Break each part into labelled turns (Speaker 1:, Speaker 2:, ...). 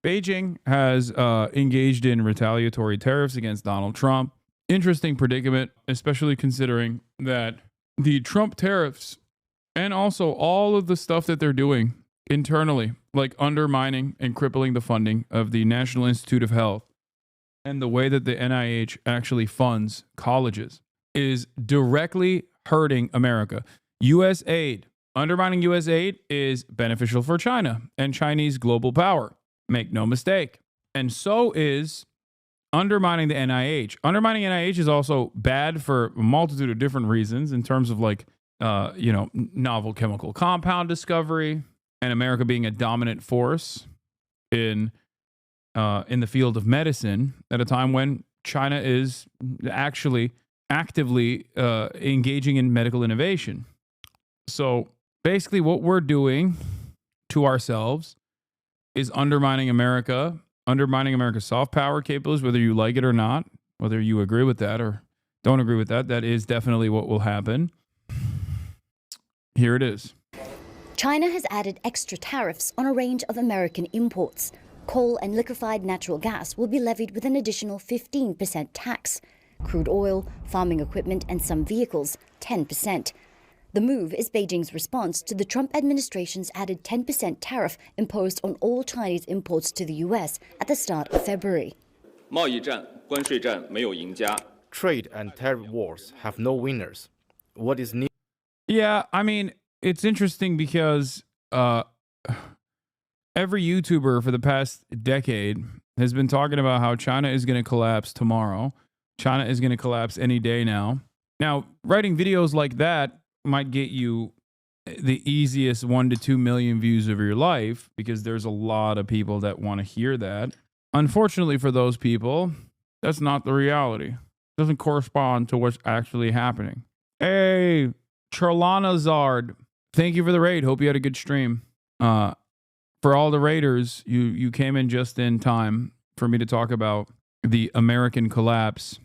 Speaker 1: Beijing has engaged in retaliatory tariffs against Donald Trump. Interesting predicament, especially considering that the Trump tariffs and also all of the stuff that they're doing internally, like undermining and crippling the funding of the National Institute of Health and the way that the NIH actually funds colleges, is directly hurting America. U.S. aid, undermining U.S. aid is beneficial for China and Chinese global power. Make no mistake. And so is undermining the NIH. Undermining NIH is also bad for a multitude of different reasons in terms of novel chemical compound discovery and America being a dominant force in the field of medicine at a time when China is actually actively engaging in medical innovation. So basically what we're doing to ourselves is undermining America, undermining America's soft power capabilities, whether you like it or not, whether you agree with that or don't agree with that. That is definitely what will happen. Here it is.
Speaker 2: China has added extra tariffs on a range of American imports. Coal and liquefied natural gas will be levied with an additional 15% tax. Crude oil, farming equipment, and some vehicles, 10%. The move is Beijing's response to the Trump administration's added 10% tariff imposed on all Chinese imports to the U.S. at the start of February.
Speaker 3: Trade and tariff wars have no winners. What is needed?
Speaker 1: Yeah, I mean, it's interesting because every YouTuber for the past decade has been talking about how China is going to collapse tomorrow. China is going to collapse any day now. Now, writing videos like that might get you the easiest 1 to 2 million views of your life because there's a lot of people that want to hear that. Unfortunately for those people, that's not the reality. It doesn't correspond to what's actually happening. Hey, Charlana Zard, thank you for the raid. Hope you had a good stream. For all the raiders, you came in just in time for me to talk about the American collapse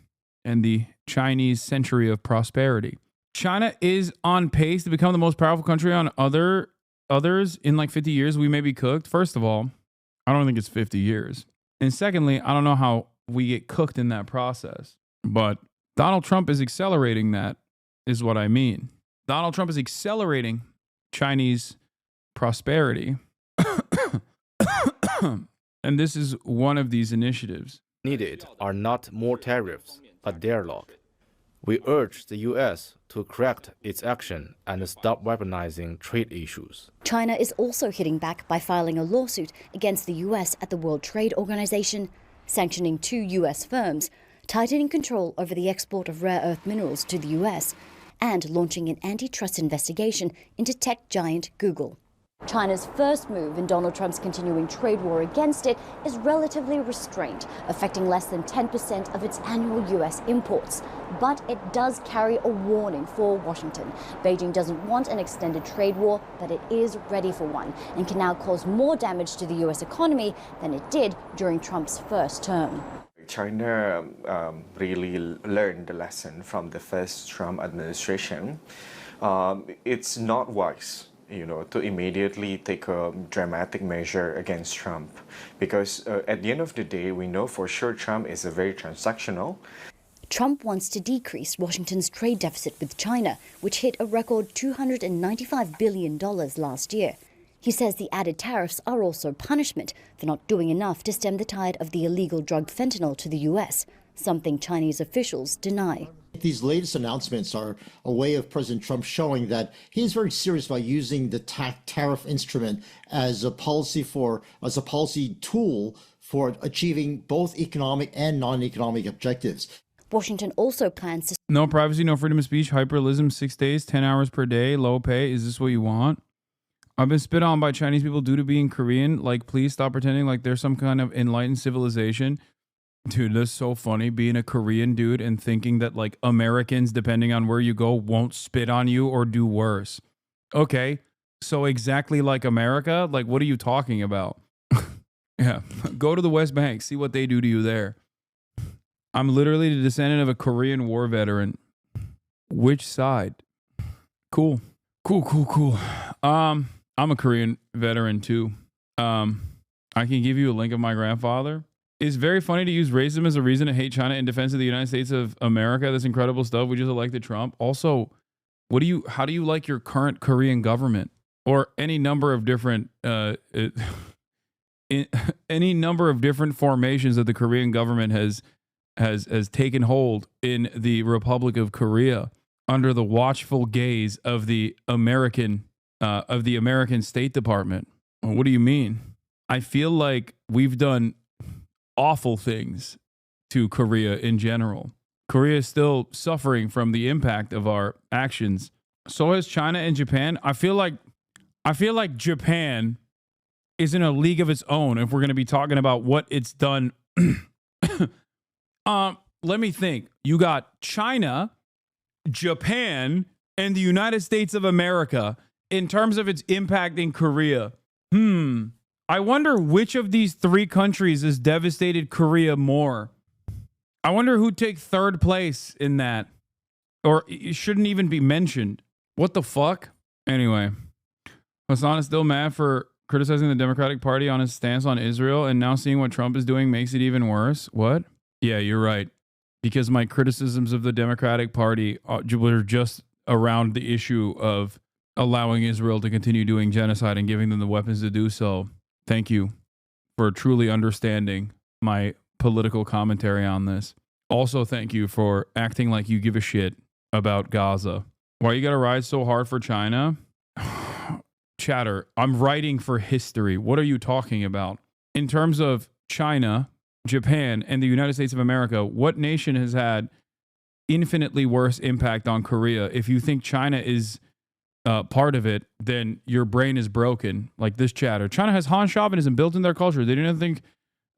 Speaker 1: and the Chinese century of prosperity. China is on pace to become the most powerful country on others in like 50 years. We may be cooked. First of all, I don't think it's 50 years. And secondly, I don't know how we get cooked in that process. But Donald Trump is accelerating that, is what I mean. Donald Trump is accelerating Chinese prosperity. And this is one of these initiatives.
Speaker 3: Needed are not more tariffs, but dialogue. We urge the U.S. to correct its action and stop weaponizing trade issues.
Speaker 2: China is also hitting back by filing a lawsuit against the U.S. at the World Trade Organization, sanctioning 2 U.S. firms, tightening control over the export of rare earth minerals to the U.S., and launching an antitrust investigation into tech giant Google. China's first move in Donald Trump's continuing trade war against it is relatively restrained, affecting less than 10% of its annual U.S. imports. But it does carry a warning for Washington. Beijing doesn't want an extended trade war, but it is ready for one and can now cause more damage to the U.S. economy than it did during Trump's first term.
Speaker 4: China really learned the lesson from the first Trump administration. It's not wise, to immediately take a dramatic measure against Trump. Because at the end of the day, we know for sure Trump is a very transactional.
Speaker 2: Trump wants to decrease Washington's trade deficit with China, which hit a record $295 billion last year. He says the added tariffs are also punishment for not doing enough to stem the tide of the illegal drug fentanyl to the U.S., something Chinese officials deny.
Speaker 5: These latest announcements are a way of President Trump showing that he's very serious about using the tariff instrument as a policy tool for achieving both economic and non-economic objectives.
Speaker 2: Washington also plans to...
Speaker 1: No privacy, no freedom of speech, hyperrealism, 6 days, 10 hours per day, low pay. Is this what you want? I've been spit on by Chinese people due to being Korean. Like, please stop pretending like there's some kind of enlightened civilization. Dude, that's so funny, being a Korean dude and thinking that, like, Americans, depending on where you go, won't spit on you or do worse. Okay, so exactly like America? Like, what are you talking about? Yeah, go to the West Bank, see what they do to you there. I'm literally the descendant of a Korean war veteran. Which side? Cool. Cool. I'm a Korean veteran, too. I can give you a link of my grandfather. It's very funny to use racism as a reason to hate China in defense of the United States of America. That's incredible stuff. We just elected Trump. Also, how do you like your current Korean government or any number of different any number of different formations that the Korean government has taken hold in the Republic of Korea under the watchful gaze of the American State Department? What do you mean? I feel like we've done awful things to Korea in general. Korea is still suffering from the impact of our actions. So has China and Japan. I feel like Japan is in a league of its own if we're going to be talking about what it's done. Let me think. You got China, Japan, and the United States of America in terms of its impact in Korea. I wonder which of these three countries has devastated Korea more. I wonder who takes third place in that. Or it shouldn't even be mentioned. What the fuck? Anyway, Hassan is still mad for criticizing the Democratic Party on his stance on Israel, and now seeing what Trump is doing makes it even worse. What? Yeah, you're right. Because my criticisms of the Democratic Party were just around the issue of allowing Israel to continue doing genocide and giving them the weapons to do so. Thank you for truly understanding my political commentary on this. Also, thank you for acting like you give a shit about Gaza. Why you gotta ride so hard for China? Chatter, I'm writing for history. What are you talking about? In terms of China, Japan, and the United States of America, what nation has had infinitely worse impact on Korea? If you think China is part of it, then your brain is broken. Like this chatter. China has Han chauvinism built in their culture. They didn't think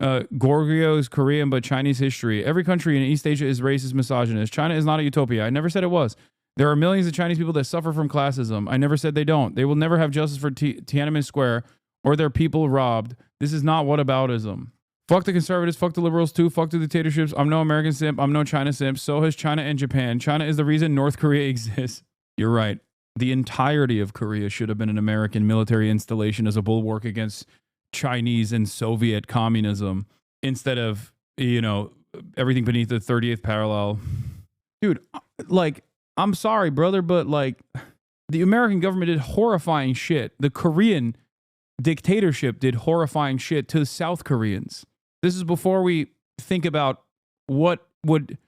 Speaker 1: Goryeo is Korean, but Chinese history. Every country in East Asia is racist, misogynist. China is not a utopia. I never said it was. There are millions of Chinese people that suffer from classism. I never said they don't. They will never have justice for Tiananmen Square or their people robbed. This is not whataboutism. Fuck the conservatives. Fuck the liberals too. Fuck the dictatorships. I'm no American simp. I'm no China simp. So has China and Japan. China is the reason North Korea exists. You're right. The entirety of Korea should have been an American military installation as a bulwark against Chinese and Soviet communism instead of, everything beneath the 30th parallel. Dude, like, I'm sorry, brother, but like the American government did horrifying shit. The Korean dictatorship did horrifying shit to the South Koreans. This is before we think about what would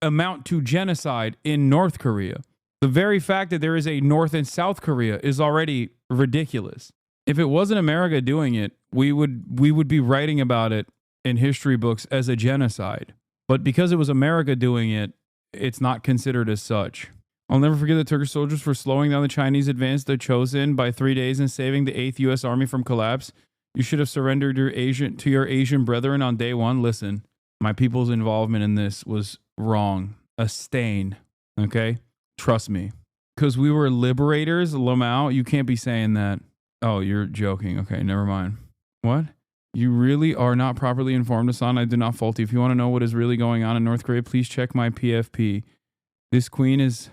Speaker 1: amount to genocide in North Korea. The very fact that there is a North and South Korea is already ridiculous. If it wasn't America doing it, we would be writing about it in history books as a genocide. But because it was America doing it, it's not considered as such. I'll never forget the Turkish soldiers for slowing down the Chinese advance to Chosin by 3 days and saving the 8th U.S. Army from collapse. You should have surrendered your Asian brethren on day one. Listen, my people's involvement in this was wrong. A stain. Okay? Trust me. Because we were liberators, Lamau. You can't be saying that. Oh, you're joking. Okay, never mind. What? You really are not properly informed, Hassan. I did not fault you. If you want to know what is really going on in North Korea, please check my PFP. This queen is...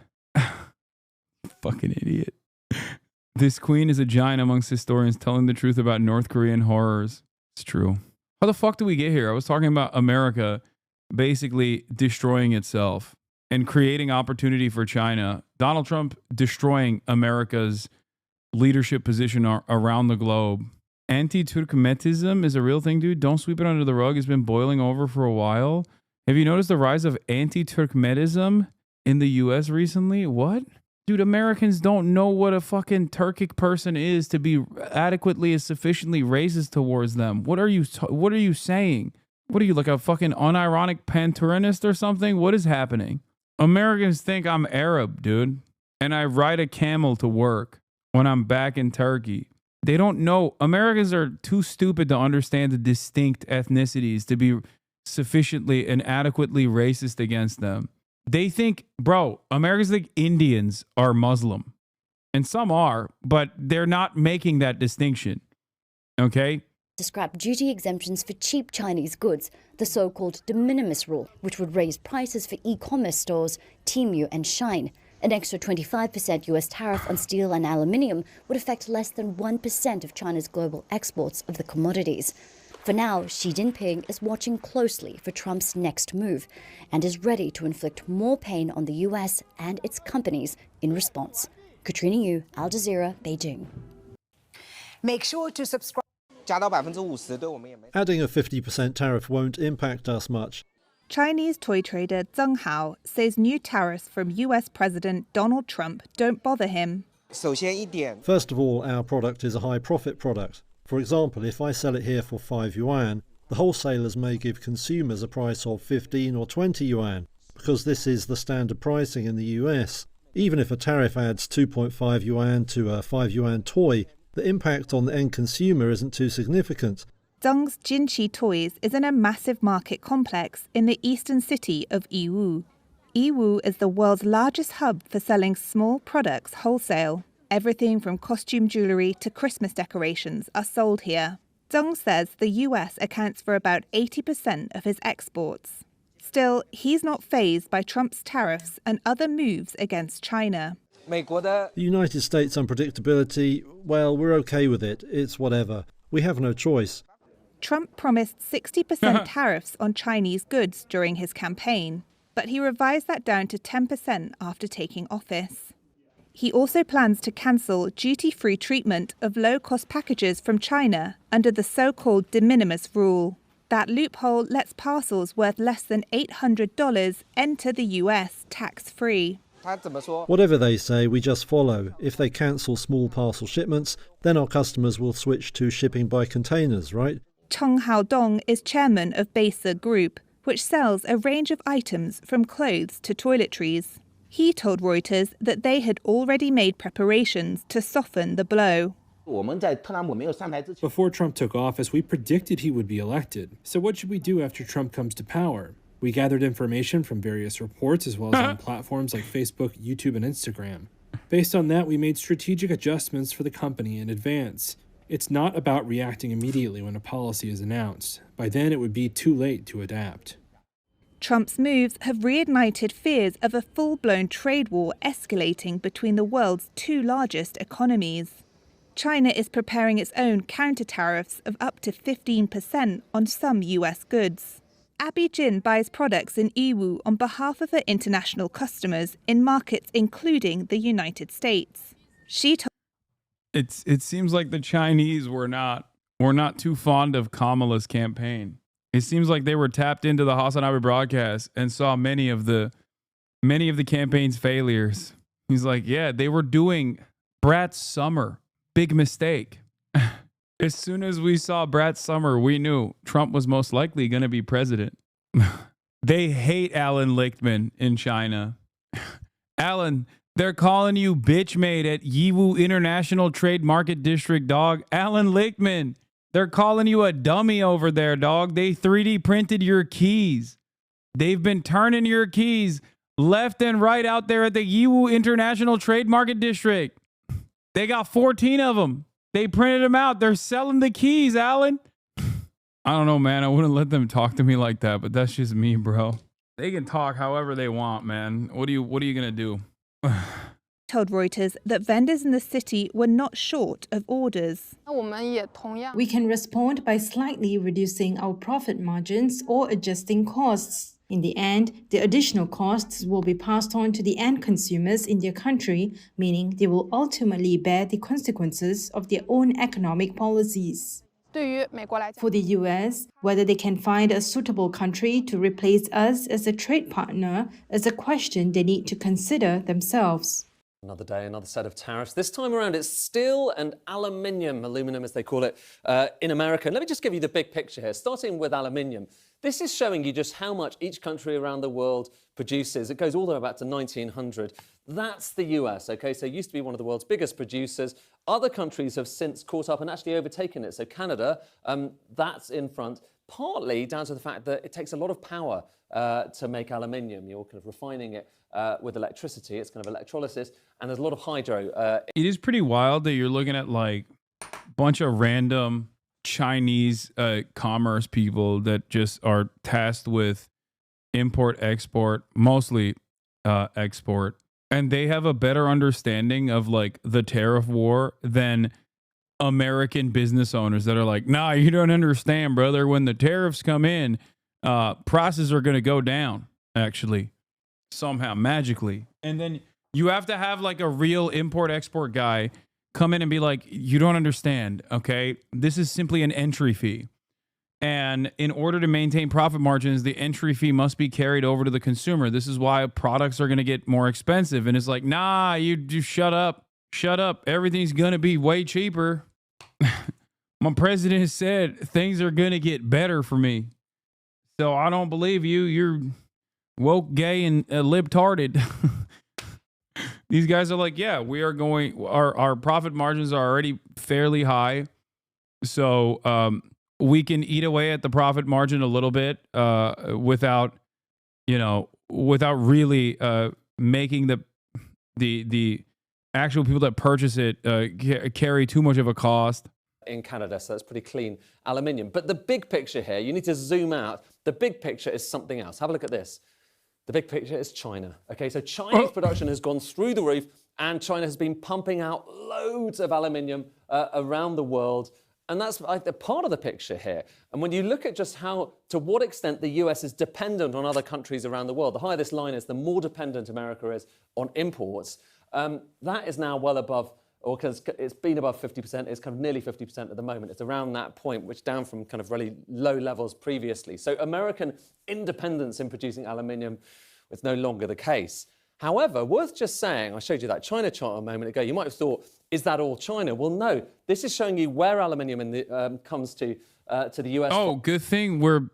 Speaker 1: Fucking idiot. This queen is a giant amongst historians telling the truth about North Korean horrors. It's true. How the fuck did we get here? I was talking about America basically destroying itself and creating opportunity for China. Donald Trump destroying America's leadership position around the globe. Anti-Turkmenism is a real thing, dude. Don't sweep it under the rug. It's been boiling over for a while. Have you noticed the rise of anti-Turkmenism in the U.S. recently? What? Dude, Americans don't know what a fucking Turkic person is to be adequately and sufficiently racist towards them. What are you saying? What are you, like a fucking unironic pan-Turinist or something? What is happening? Americans think I'm Arab, dude. And I ride a camel to work when I'm back in Turkey. They don't know. Americans are too stupid to understand the distinct ethnicities to be sufficiently and adequately racist against them. They think, bro, Americans think Indians are Muslim. And some are, but they're not making that distinction. Okay?
Speaker 2: To scrap duty exemptions for cheap Chinese goods, the so-called de minimis rule, which would raise prices for e-commerce stores, Temu and Shine. An extra 25% US tariff on steel and aluminium would affect less than 1% of China's global exports of the commodities. For now, Xi Jinping is watching closely for Trump's next move and is ready to inflict more pain on the US and its companies in response. Katrina Yu, Al Jazeera, Beijing.
Speaker 6: Make sure to subscribe.
Speaker 7: Adding a 50% tariff won't impact us much.
Speaker 8: Chinese toy trader Zheng Hao says new tariffs from US President Donald Trump don't bother him.
Speaker 7: First of all, our product is a high profit product. For example, if I sell it here for 5 yuan, the wholesalers may give consumers a price of 15 or 20 yuan, because this is the standard pricing in the US. Even if a tariff adds 2.5 yuan to a 5 yuan toy, the impact on the end consumer isn't too significant.
Speaker 8: Zheng's Jinqi Toys is in a massive market complex in the eastern city of Yiwu. Yiwu is the world's largest hub for selling small products wholesale. Everything from costume jewellery to Christmas decorations are sold here. Zheng says the US accounts for about 80% of his exports. Still, he's not fazed by Trump's tariffs and other moves against China.
Speaker 7: The United States unpredictability, well, we're okay with it. It's whatever. We have no choice.
Speaker 8: Trump promised 60% tariffs on Chinese goods during his campaign, but he revised that down to 10% after taking office. He also plans to cancel duty-free treatment of low-cost packages from China under the so-called de minimis rule. That loophole lets parcels worth less than $800 enter the US tax-free.
Speaker 7: Whatever they say, we just follow. If they cancel small parcel shipments, then our customers will switch to shipping by containers, right?
Speaker 8: Cheng Haodong is chairman of BACKLASH Group, which sells a range of items from clothes to toiletries. He told Reuters that they had already made preparations to soften the blow.
Speaker 9: Before Trump took office, we predicted he would be elected. So what should we do after Trump comes to power? We gathered information from various reports as well as on platforms like Facebook, YouTube, and Instagram. Based on that, we made strategic adjustments for the company in advance. It's not about reacting immediately when a policy is announced. By then, it would be too late to adapt.
Speaker 8: Trump's moves have reignited fears of a full-blown trade war escalating between the world's two largest economies. China is preparing its own counter-tariffs of up to 15% on some US goods. Abby Jin buys products in Yiwu on behalf of her international customers in markets including the United States. She told
Speaker 1: It seems like the Chinese were not too fond of Kamala's campaign. It seems like they were tapped into the Hasanabi broadcast and saw many of the campaign's failures. He's like, yeah, they were doing Brat's Summer. Big mistake. As soon as we saw Brat's Summer, we knew Trump was most likely going to be president. They hate Alan Lichtman in China. Alan, they're calling you bitch made at Yiwu International Trade Market District, dog. Alan Lichtman. They're calling you a dummy over there, dog. They 3D printed your keys. They've been turning your keys left and right out there at the Yiwu International Trade Market District. They got 14 of them. They printed them out. They're selling the keys, Alan. I don't know, man. I wouldn't let them talk to me like that, but that's just me, bro. They can talk however they want, man. What are you going to do?
Speaker 8: told Reuters that vendors in the city were not short of orders.
Speaker 10: We can respond by slightly reducing our profit margins or adjusting costs. In the end, the additional costs will be passed on to the end consumers in their country, meaning they will ultimately bear the consequences of their own economic policies. For the US, whether they can find a suitable country to replace us as a trade partner is a question they need to consider themselves.
Speaker 11: Another day, another set of tariffs. This time around, it's steel and aluminum as they call it, in America. And let me just give you the big picture here, starting with aluminium. This is showing you just how much each country around the world produces. It goes all the way back to 1900. That's the US, okay? So it used to be one of the world's biggest producers. Other countries have since caught up and actually overtaken it. So Canada, that's in front, partly down to the fact that it takes a lot of power to make aluminium. You're kind of refining it with electricity. It's kind of electrolysis, and there's a lot of hydro.
Speaker 1: It is pretty wild that you're looking at like a bunch of random Chinese commerce people that just are tasked with import, export, mostly export and they have a better understanding of like the tariff war than American business owners that are like, nah, you don't understand, brother. When the tariffs come in, prices are going to go down, actually, somehow, magically. And then you have to have like a real import-export guy come in and be like, you don't understand, okay? This is simply an entry fee. And in order to maintain profit margins, the entry fee must be carried over to the consumer. This is why products are going to get more expensive. And it's like, nah, you shut up. Shut up. Everything's going to be way cheaper. My president has said things are going to get better for me. So I don't believe you. You're woke, gay, and libtarded. These guys are like, yeah, we are going, our profit margins are already fairly high. So we can eat away at the profit margin a little bit without really making the actual people that purchase it carry too much of a cost.
Speaker 11: In Canada, so that's pretty clean aluminium. But the big picture here, you need to zoom out. The big picture is something else. Have a look at this. The big picture is China. Okay, so Chinese production has gone through the roof, and China has been pumping out loads of aluminium around the world. And that's like part of the picture here. And when you look at just to what extent the US is dependent on other countries around the world, the higher this line is, the more dependent America is on imports. That is now well above, or because it's been above 50%, it's kind of nearly 50% at the moment. It's around that point, which down from kind of really low levels previously. So American independence in producing aluminium is no longer the case. However, worth just saying, I showed you that China chart a moment ago. You might have thought, is that all China? Well, no. This is showing you where aluminium comes to the US.
Speaker 1: Oh, good thing we're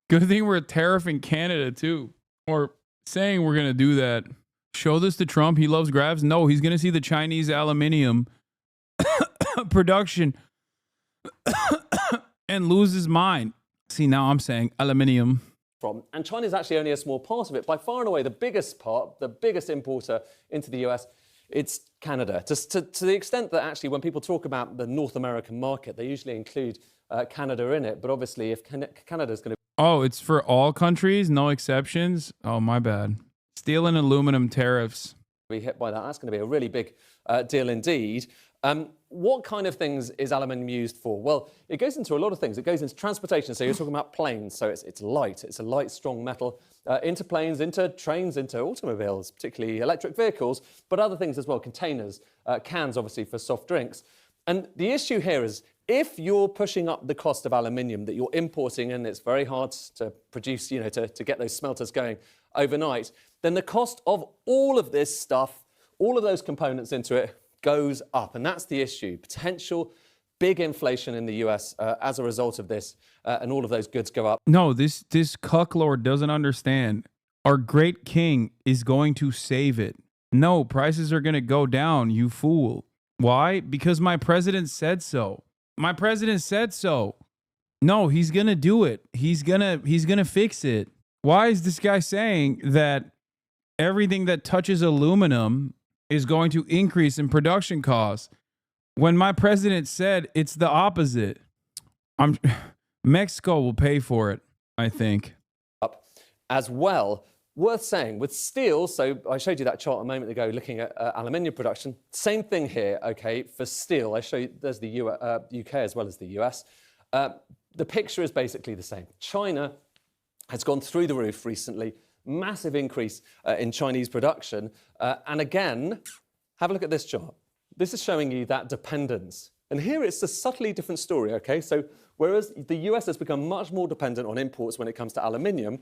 Speaker 1: tariffing Canada too, or saying we're gonna do that. Show this to Trump. He loves grabs. No, he's going to see the Chinese aluminium production and lose his mind. See, now I'm saying aluminium.
Speaker 11: And China is actually only a small part of it. By far and away, the biggest part, the biggest importer into the US, it's Canada. To the extent that actually when people talk about the North American market, they usually include Canada in it. But obviously, if Canada's going to...
Speaker 1: Oh, it's for all countries? No exceptions? Oh, my bad. Steel and aluminum tariffs.
Speaker 11: Be hit by that. That's going to be a really big deal indeed. What kind of things is aluminium used for? Well, it goes into a lot of things. It goes into transportation. So you're talking about planes. So it's light. It's a light, strong metal. Into planes, into trains, into automobiles, particularly electric vehicles, but other things as well. Containers, cans, obviously, for soft drinks. And the issue here is if you're pushing up the cost of aluminium that you're importing, and it's very hard to produce, to get those smelters going overnight, then the cost of all of this stuff, all of those components into it, goes up. And that's the issue. Potential big inflation in the US as a result of this, and all of those goods go up.
Speaker 1: No, this cucklord doesn't understand. Our great king is going to save it. No, prices are going to go down, you fool. Why? Because my president said so. My president said so. No, he's going to do it. He's going to fix it. Why is this guy saying that everything that touches aluminum is going to increase in production costs when my president said it's the opposite? Mexico will pay for it, I think.
Speaker 11: Up as well. Worth saying, with steel, so I showed you that chart a moment ago looking at aluminium production. Same thing here, okay, for steel. I show you, there's the UK as well as the US. The picture is basically the same. China has gone through the roof recently. Massive increase in Chinese production. And again, have a look at this chart. This is showing you that dependence. And here it's a subtly different story, okay? So whereas the US has become much more dependent on imports when it comes to aluminium,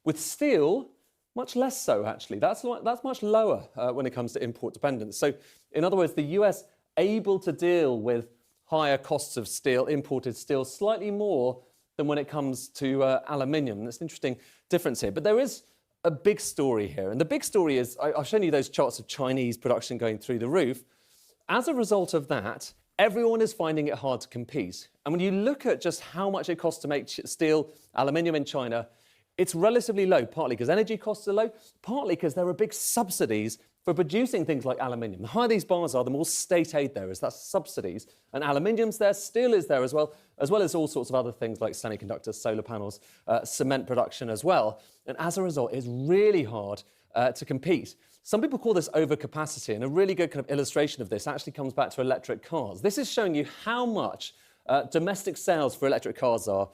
Speaker 11: with steel, much less so, actually. That's much lower when it comes to import dependence. So in other words, the US able to deal with higher costs of steel, imported steel, slightly more than when it comes to aluminium. That's an interesting difference here. But there is a big story here. And the big story is, I've shown you those charts of Chinese production going through the roof. As a result of that, everyone is finding it hard to compete. And when you look at just how much it costs to make steel, aluminium in China, it's relatively low, partly because energy costs are low, partly because there are big subsidies for producing things like aluminium. The higher these bars are, the more state aid there is. That's subsidies. And aluminium's there, steel is there as well as all sorts of other things like semiconductors, solar panels, cement production as well. And as a result, it's really hard to compete. Some people call this overcapacity, and a really good kind of illustration of this actually comes back to electric cars. This is showing you how much domestic sales for electric cars are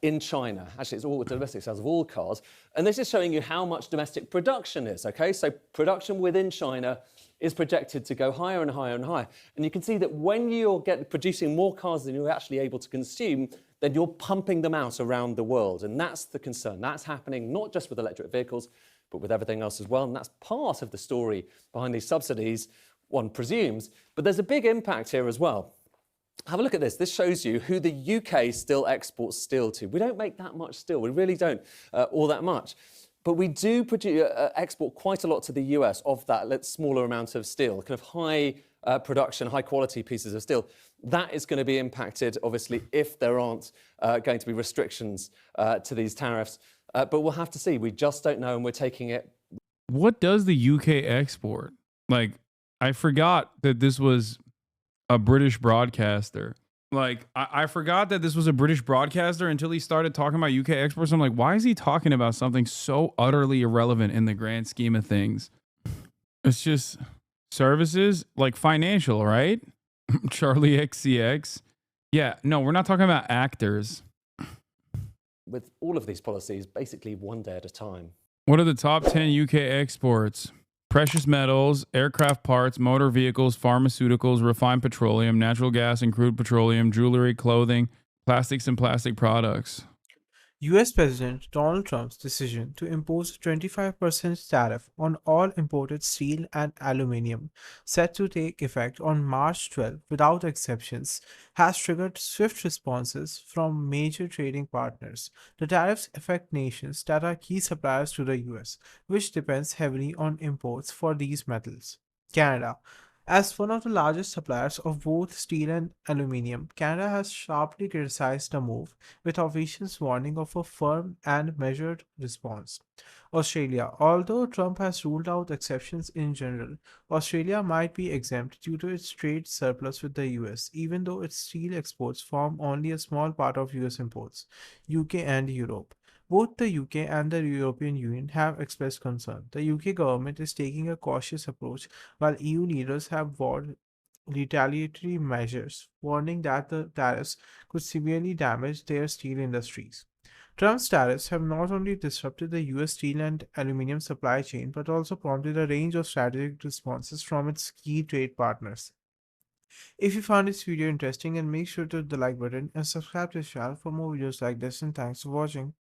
Speaker 11: in China. Actually, it's all domestic sales of all cars. And this is showing you how much domestic production is, okay? So production within China is projected to go higher and higher and higher. And you can see that when you're producing more cars than you're actually able to consume, then you're pumping them out around the world. And that's the concern. That's happening not just with electric vehicles, but with everything else as well. And that's part of the story behind these subsidies, one presumes. But there's a big impact here as well. Have a look at this. This shows you who the UK still exports steel to. We don't make that much steel. We really don't, all that much. But we do export quite a lot to the US of that smaller amount of steel, kind of high production, high quality pieces of steel. That is going to be impacted, obviously, if there aren't going to be restrictions to these tariffs. But we'll have to see. We just don't know, and we're taking it.
Speaker 1: What does the UK export? Like, I forgot that this was a British broadcaster. Like, I forgot that this was a British broadcaster until he started talking about UK exports. I'm like, why is he talking about something so utterly irrelevant in the grand scheme of things? It's just services, like financial, right? Charlie XCX. Yeah, no, we're not talking about actors.
Speaker 11: With all of these policies, basically one day at a time.
Speaker 1: What are the top 10 UK exports? Precious metals, aircraft parts, motor vehicles, pharmaceuticals, refined petroleum, natural gas and crude petroleum, jewelry, clothing, plastics and plastic products.
Speaker 12: US President Donald Trump's decision to impose a 25% tariff on all imported steel and aluminium, set to take effect on March 12 without exceptions, has triggered swift responses from major trading partners. The tariffs affect nations that are key suppliers to the US, which depends heavily on imports for these metals. Canada. As one of the largest suppliers of both steel and aluminium, Canada has sharply criticized the move, with officials warning of a firm and measured response. Australia. Although Trump has ruled out exceptions in general, Australia might be exempt due to its trade surplus with the US, even though its steel exports form only a small part of US imports. UK and Europe. Both the UK and the European Union have expressed concern. The UK government is taking a cautious approach, while EU leaders have vowed retaliatory measures, warning that the tariffs could severely damage their steel industries. Trump's tariffs have not only disrupted the US steel and aluminium supply chain, but also prompted a range of strategic responses from its key trade partners. If you found this video interesting, and make sure to hit the like button and subscribe to the channel for more videos like this, and thanks for watching.